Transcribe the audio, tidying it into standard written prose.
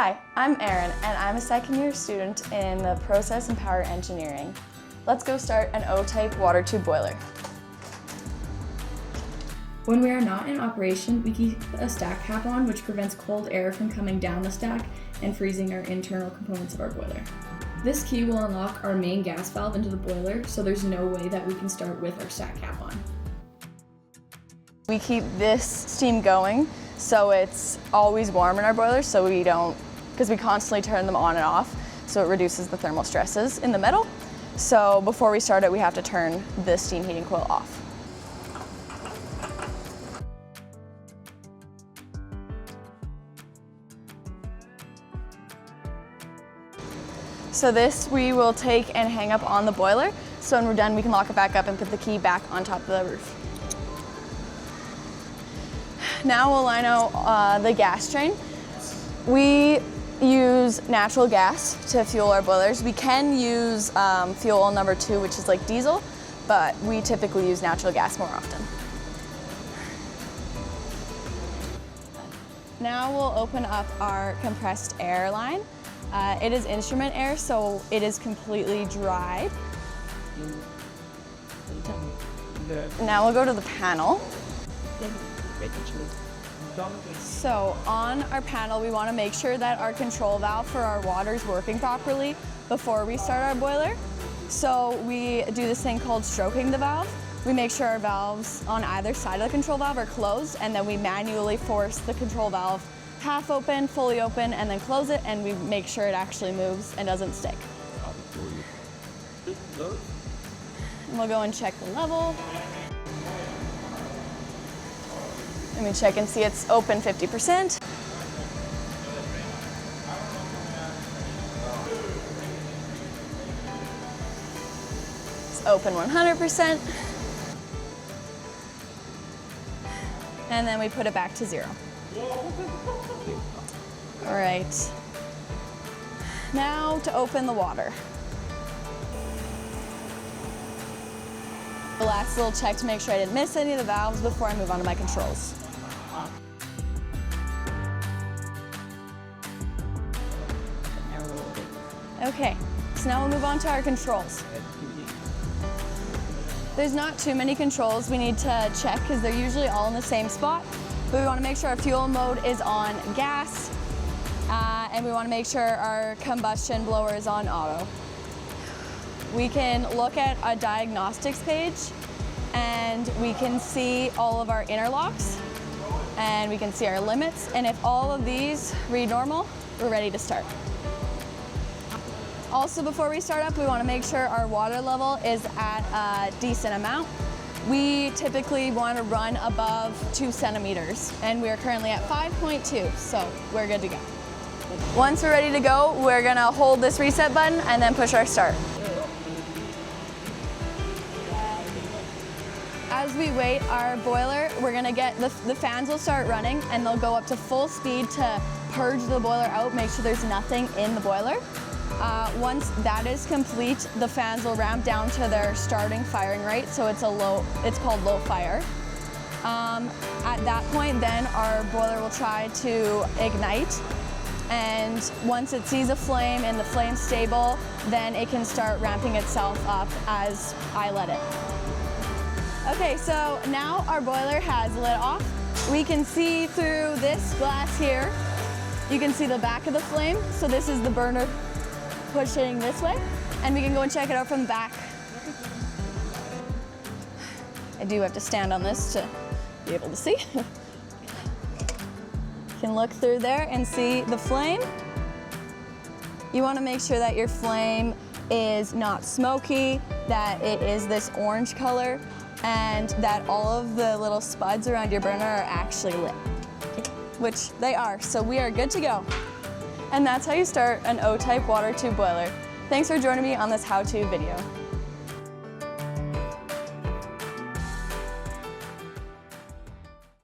Hi, I'm Erin, and I'm a second-year student in the Process and Power Engineering. Let's go start an O-type water tube boiler. When we are not in operation, we keep a stack cap on, which prevents cold air from coming down the stack and freezing our internal components of our boiler. This key will unlock our main gas valve into the boiler, so there's no way that we can start with our stack cap on. We keep this steam going, so it's always warm in our boiler, so because we constantly turn them on and off, so it reduces the thermal stresses in the metal. So before we start it, we have to turn the steam heating coil off. So this we will take and hang up on the boiler, so when we're done we can lock it back up and put the key back on top of the roof. Now we'll line out the gas train. We use natural gas to fuel our boilers. We can use fuel number 2, which is like diesel, but we typically use natural gas more often. Now we'll open up our compressed air line. It is instrument air, so it is completely dried. Now we'll go to the panel. So on our panel, we want to make sure that our control valve for our water is working properly before we start our boiler. So we do this thing called stroking the valve. We make sure our valves on either side of the control valve are closed, and then we manually force the control valve half open, fully open, and then close it, and we make sure it actually moves and doesn't stick. And we'll go and check the level. And we check and see it's open 50%. It's open 100%. And then we put it back to 0. All right. Now to open the water. The last little check to make sure I didn't miss any of the valves before I move on to my controls. Okay, so now we'll move on to our controls. There's not too many controls we need to check because they're usually all in the same spot, but we want to make sure our fuel mode is on gas, and we want to make sure our combustion blower is on auto. We can look at a diagnostics page and we can see all of our interlocks and we can see our limits, and if all of these read normal, we're ready to start. Also, before we start up, we want to make sure our water level is at a decent amount. We typically want to run above 2 centimeters, and we are currently at 5.2, so we're good to go. Once we're ready to go, we're going to hold this reset button and then push our start. As we wait our boiler, we're going to get the fans will start running, and they'll go up to full speed to purge the boiler out, make sure there's nothing in the boiler. Once that is complete, the fans will ramp down to their starting firing rate, so it's called low fire. At that point, then our boiler will try to ignite, and once it sees a flame and the flame's stable, then it can start ramping itself up as I let it. Okay, so now our boiler has lit off. We can see through this glass here. You can see the back of the flame, so this is the burner pushing this way, and we can go and check it out from the back. I do have to stand on this to be able to see. You can look through there and see the flame. You want to make sure that your flame is not smoky, that it is this orange color, and that all of the little spuds around your burner are actually lit, which they are, so we are good to go. And that's how you start an O-type water tube boiler. Thanks for joining me on this how-to video.